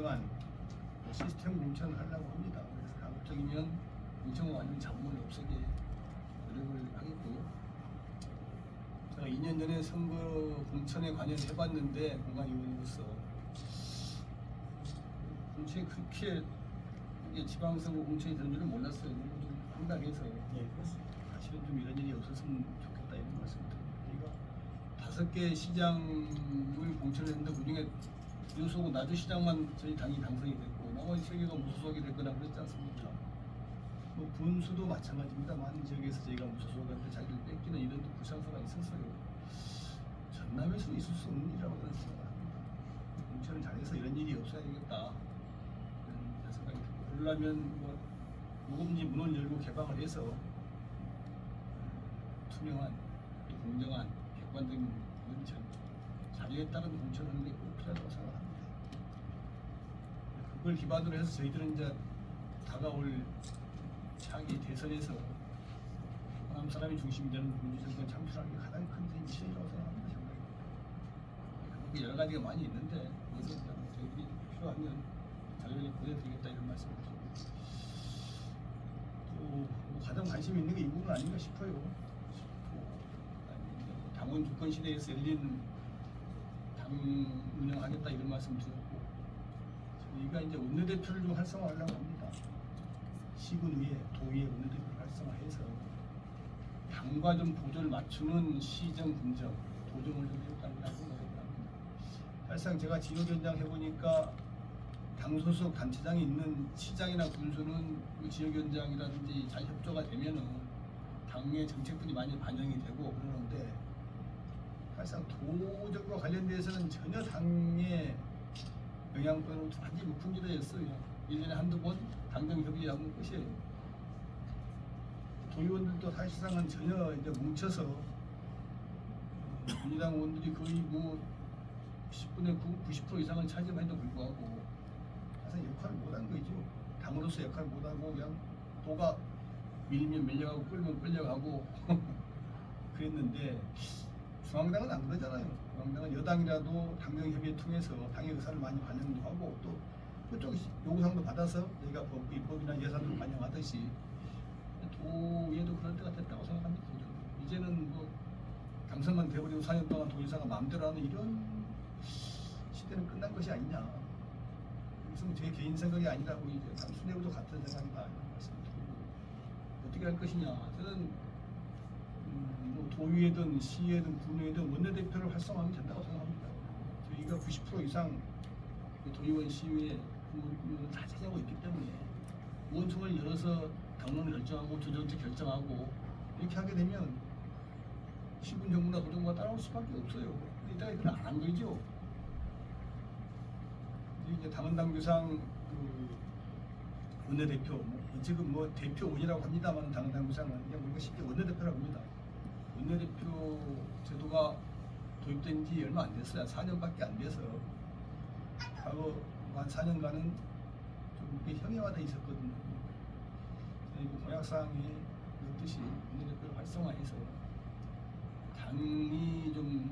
공정한 시스템 공천을 하려고 합니다. 그래서 가급적이면 공천은 완전히 잡음을 없애게 노력을 하겠고, 제가 2년 전에 선거 공천에 관여해봤는데 공관위원으로서 공천이 그렇게 이게 지방선거 공천이 되는 줄은 몰랐어요. 좀 황당해서 사실은 좀 이런 일이 없었으면 좋겠다 이런 말씀을 드립니다. 저희가 5개 시장을 공천을 했는데 그중에 유소고 나주시장만 저희 당이 당선이 됐고 나머지 3개가 무소속이 됐거나 그랬지 않습니까? 뭐 군수도 마찬가지입니다. 많은 지역에서 저희가 무소속한테 자기를 뺏기는 이런 불상사가 있었어요. 전남에서는 있을 수 없는 일이라고 저는 생각합니다. 공천을 잘해서 이런 일이 없어야겠다 이런 생각이 들고, 그러려면 뭐 무금지 문을 열고 개방을 해서 투명한, 공정한, 객관적인 공천, 자료에 따른 공천을 하는 게 꼭 필요하다고 생각합니다. 그걸 기반으로 해서 저희들은 이제 다가올 차기 대선에서 호남 사람이 중심이 되는 민주정권 창출하는 게 가장 큰 미션이라고 생각합니다. 정말 여러 가지가 많이 있는데 그것은 저희들이 필요하면 자료를 보여드리겠다 이런 말씀을 드립니다. 또 가장 관심 있는 게 이 부분 아닌가 싶어요. 당원 주권 시대에서 열린 당 운영하겠다 이런 말씀 드렸고, 저희가 이제 원내대표를 좀 활성화하려고 합니다. 시군위에 도의회 원내대표를 활성화해서 당과 좀 보조를 맞추는 시정 군정 도정을 좀 해볼까라고 생각합니다. 사실상 제가 지역위원장 해보니까 당 소속 단체장이 있는 시장이나 군수는 그 지역위원장이라든지 잘 협조가 되면은 당의 정책들이 많이 반영이 되고 그러는데, 사실상 도정과 관련돼서는 전혀 당의 영향권으로 완전히 무풍지대였어요. 1년에 한두 번 당정 협의하면 끝이에요. 도의원들도 사실상은 전혀 이제 뭉쳐서 민주당 의원들이 거의 뭐 10분의 9, 90% 이상을 차지함에도 불구하고 사실 역할을 못한 거죠. 당으로서 역할을 못하고 그냥 도가 밀면 밀려가고 끌면 끌려가고 그랬는데, 중앙당은 안 그러잖아요. 중앙당은 여당이라도 당정협의회 통해서 당의 의사를 많이 반영도 하고 또 그쪽 요구사항도 받아서 저희가 입법이나 예산을 반영하듯이 도에도 그럴 때가 됐다고 생각합니다. 이제는 뭐 당선만 되어버리고 4년 동안 도의사가 마음대로 하는 이런 시대는 끝난 것이 아니냐. 그래서 제 개인 생각이 아니라고 이제 수뇌부도 같은 생각이다 이런 말씀드리고, 어떻게 할 것이냐. 저는 뭐 도의회든 시의회든 군의회든 원내대표를 활성화하면 된다고 생각합니다. 저희가 90% 이상 도의원 시의회 다 차지하고 있기 때문에 의원총회를 열어서 당론을 결정하고 조정책 결정하고 이렇게 하게 되면 시군 정부나 도정부가 따라올 수밖에 없어요. 이따가 이걸 안 한 거죠. 이제 당헌당규상 원내대표, 지금 뭐 대표원이라고 합니다만 당헌당규상은 그냥 우리가 쉽게 원내대표라고 합니다. 원내대표 제도가 도입된 지 얼마 안 됐어요. 4년밖에 안 돼서 과거 한 4년간은 좀 형해화되어 있었거든요. 그 공약사항에 그렇듯이 원내대표를 활성화해서 당이 좀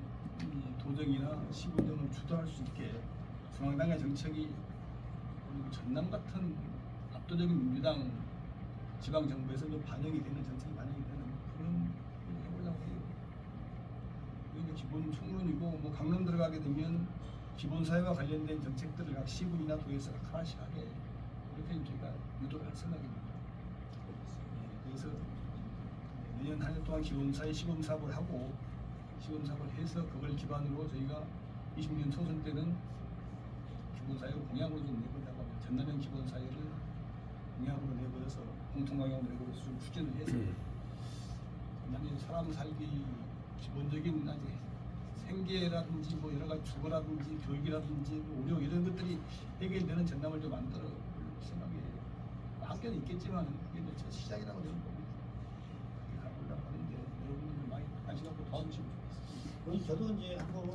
도정이나 시군정을 주도할 수 있게 중앙당의 정책이 그리고 전남 같은 압도적인 민주당 지방정부에서 좀 반영이 되는 정책이 반영이 되는 그런 일을 해보려고 해요. 이게 기본 총론이고 뭐 강론 들어가게 되면 기본사회와 관련된 정책들을 각 시군이나 도에서 하나씩 하게 이렇게 저희가 유도를 할 생각입니다. 그래서 내년 한 해 동안 기본사회 시범사업을 하고 시범사업을 해서 그걸 기반으로 저희가 20년 총선 때는 기본사회를 공약으로 좀 내보려고 합니다. 전남형 기본사회를 공약으로 내버려서 공통방향으로 내버려서 좀 추진을 해서 전남의 사람 살기 기본적인 아주 생계라든지 뭐 여러 가지 주거라든지 교육이라든지 뭐 의료 이런 것들이 해결되는 전남을 좀 만들어 볼 생각이에요. 학교는 있겠지만 그게 이제 첫 시작이라고 저는 봅니다. 그렇게 가보려고 하는데 여러분들 많이 관심 갖고 도와주시면 좋겠습니다. 저도 이제 한번